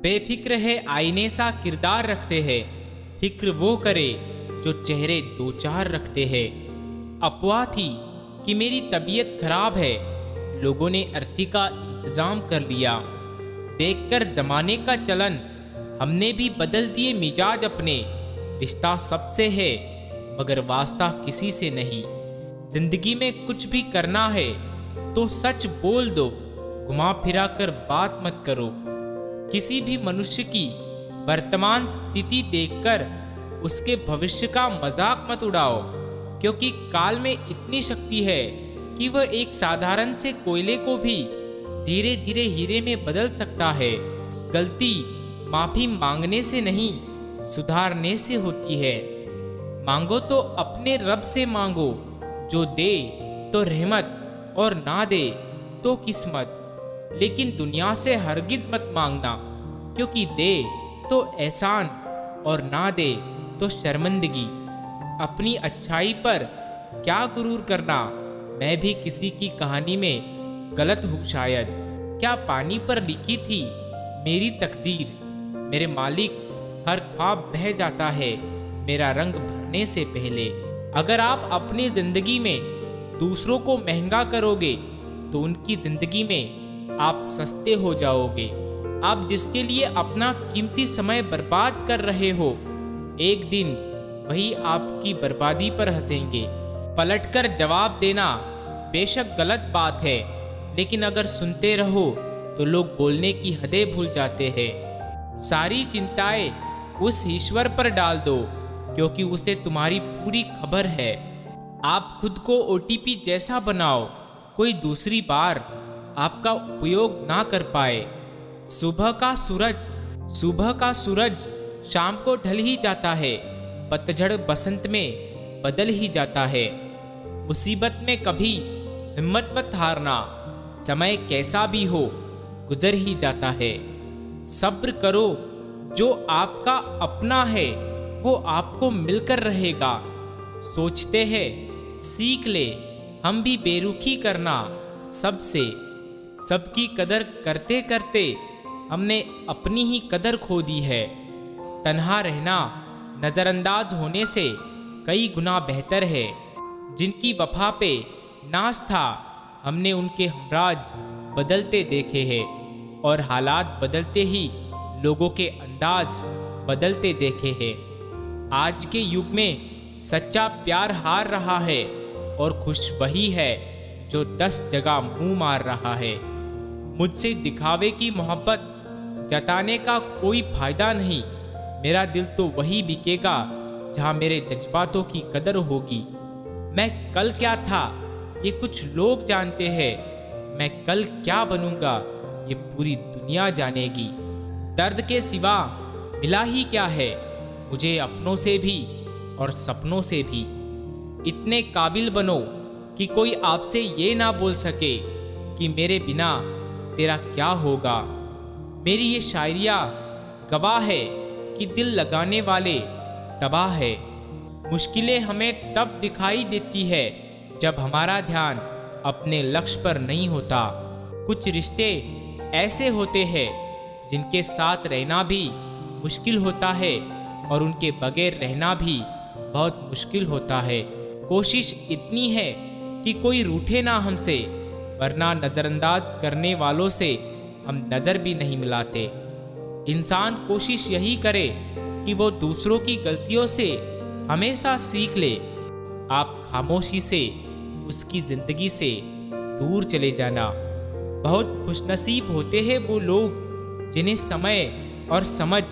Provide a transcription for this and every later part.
बेफिक्र है आईने सा किरदार रखते हैं, फिक्र वो करे जो चेहरे दो चार रखते हैं। अफवाह थी कि मेरी तबीयत खराब है, लोगों ने अर्थी का इंतजाम कर लिया। देखकर जमाने का चलन हमने भी बदल दिए मिजाज अपने। रिश्ता सबसे है मगर वास्ता किसी से नहीं। जिंदगी में कुछ भी करना है तो सच बोल दो, घुमा फिरा कर बात मत करो। किसी भी मनुष्य की वर्तमान स्थिति देखकर उसके भविष्य का मजाक मत उड़ाओ, क्योंकि काल में इतनी शक्ति है कि वह एक साधारण से कोयले को भी धीरे धीरे हीरे में बदल सकता है। गलती माफी मांगने से नहीं, सुधारने से होती है। मांगो तो अपने रब से मांगो, जो दे तो रहमत और ना दे तो किस्मत। लेकिन दुनिया से हरगिज मत मांगना, क्योंकि दे तो एहसान और ना दे तो शर्मिंदगी। अपनी अच्छाई पर क्या गुरूर करना, मैं भी किसी की कहानी में गलत हूँ शायद। क्या पानी पर लिखी थी मेरी तकदीर, मेरे मालिक हर ख्वाब बह जाता है मेरा रंग भरने से पहले। अगर आप अपनी जिंदगी में दूसरों को महंगा करोगे तो उनकी जिंदगी में आप सस्ते हो जाओगे। आप जिसके लिए अपना कीमती समय बर्बाद कर रहे हो, एक दिन वही आपकी बर्बादी पर हंसेंगे। पलटकर जवाब देना बेशक गलत बात है, लेकिन अगर सुनते रहो तो लोग बोलने की हदें भूल जाते हैं। सारी चिंताएं उस ईश्वर पर डाल दो, क्योंकि उसे तुम्हारी पूरी खबर है। आप खुद को ओटीपी जैसा बनाओ, कोई दूसरी बार आपका उपयोग ना कर पाए। सुबह का सूरज शाम को ढल ही जाता है, पतझड़ बसंत में बदल ही जाता है। मुसीबत में कभी हिम्मत मत हारना, समय कैसा भी हो गुजर ही जाता है। सब्र करो, जो आपका अपना है वो आपको मिलकर रहेगा। सोचते हैं सीख ले हम भी बेरुखी करना सबसे। सबकी कदर करते करते हमने अपनी ही कदर खो दी है। तन्हा रहना नज़रअंदाज होने से कई गुना बेहतर है। जिनकी वफा पे नाज था, हमने उनके हमराज बदलते देखे हैं, और हालात बदलते ही लोगों के अंदाज बदलते देखे हैं। आज के युग में सच्चा प्यार हार रहा है, और खुश वही है जो 10 जगह मुंह मार रहा है। मुझसे दिखावे की मोहब्बत जताने का कोई फायदा नहीं। मेरा दिल तो वही बिकेगा जहां मेरे जज्बातों की कदर होगी। मैं कल क्या था ये कुछ लोग जानते हैं, मैं कल क्या बनूंगा ये पूरी दुनिया जानेगी। दर्द के सिवा मिला ही क्या है मुझे अपनों से भी और सपनों से भी। इतने काबिल बनो कि कोई आपसे ये ना बोल सके कि मेरे बिना तेरा क्या होगा। मेरी ये शायरिया गवाह है कि दिल लगाने वाले तबाह है। मुश्किलें हमें तब दिखाई देती है जब हमारा ध्यान अपने लक्ष्य पर नहीं होता। कुछ रिश्ते ऐसे होते हैं जिनके साथ रहना भी मुश्किल होता है, और उनके बगैर रहना भी बहुत मुश्किल होता है। कोशिश इतनी है कि कोई रूठे ना हमसे, वरना नज़रअंदाज करने वालों से हम नज़र भी नहीं मिलाते। इंसान कोशिश यही करे कि वो दूसरों की गलतियों से हमेशा सीख ले। आप खामोशी से उसकी ज़िंदगी से दूर चले जाना। बहुत खुशनसीब होते हैं वो लोग जिन्हें समय और समझ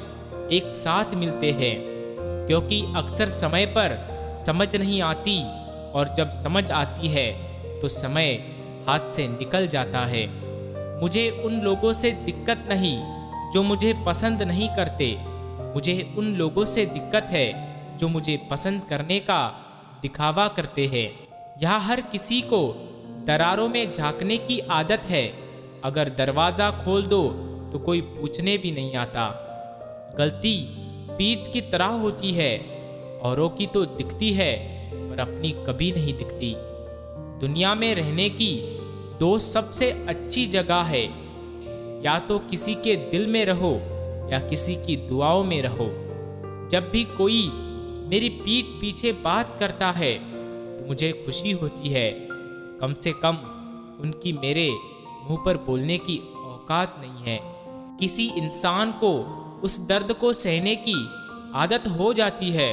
एक साथ मिलते हैं, क्योंकि अक्सर समय पर समझ नहीं आती, और जब समझ आती है तो समय हाथ से निकल जाता है। मुझे उन लोगों से दिक्कत नहीं जो मुझे पसंद नहीं करते, मुझे उन लोगों से दिक्कत है जो मुझे पसंद करने का दिखावा करते हैं। यहाँ हर किसी को दरारों में झांकने की आदत है। अगर दरवाज़ा खोल दो तो कोई पूछने भी नहीं आता। गलती पीठ की तरह होती है, औरों की तो दिखती है पर अपनी कभी नहीं दिखती। दुनिया में रहने की दो सबसे अच्छी जगह है, या तो किसी के दिल में रहो या किसी की दुआओं में रहो। जब भी कोई मेरी पीठ पीछे बात करता है तो मुझे खुशी होती है। कम से कम उनकी मेरे मुंह पर बोलने की औकात नहीं है। किसी इंसान को उस दर्द को सहने की आदत हो जाती है।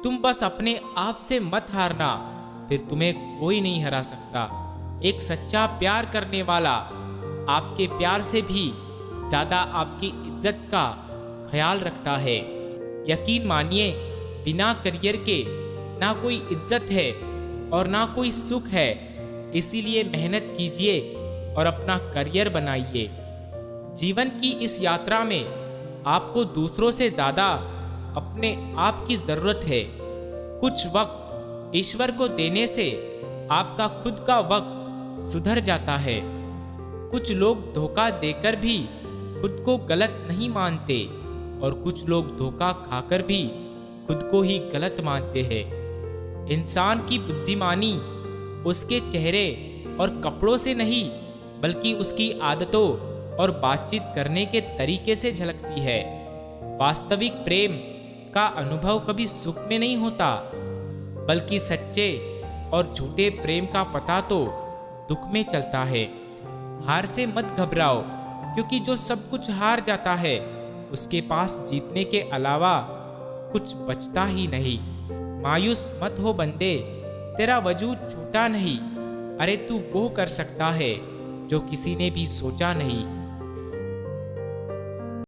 तुम बस अपने आप से मत हारना, फिर तुम्हें कोई नहीं हरा सकता। एक सच्चा प्यार करने वाला आपके प्यार से भी ज़्यादा आपकी इज्जत का ख्याल रखता है। यकीन मानिए, बिना करियर के ना कोई इज्जत है और ना कोई सुख है। इसीलिए मेहनत कीजिए और अपना करियर बनाइए। जीवन की इस यात्रा में आपको दूसरों से ज़्यादा अपने आप की ज़रूरत है। कुछ वक्त ईश्वर को देने से आपका खुद का वक्त सुधर जाता है। कुछ लोग धोखा देकर भी खुद को गलत नहीं मानते और कुछ लोग धोखा खाकर भी खुद को ही गलत मानते हैं। इंसान की बुद्धिमानी उसके चेहरे और कपड़ों से नहीं, बल्कि उसकी आदतों और बातचीत करने के तरीके से झलकती है। वास्तविक प्रेम का अनुभव कभी सुख में नहीं होता, बल्कि सच्चे और झूठे प्रेम का पता तो दुख में चलता है। हार से मत घबराओ, क्योंकि जो सब कुछ हार जाता है उसके पास जीतने के अलावा कुछ बचता ही नहीं। मायूस मत हो बंदे, तेरा वजूद छोटा नहीं। अरे तू वो कर सकता है जो किसी ने भी सोचा नहीं।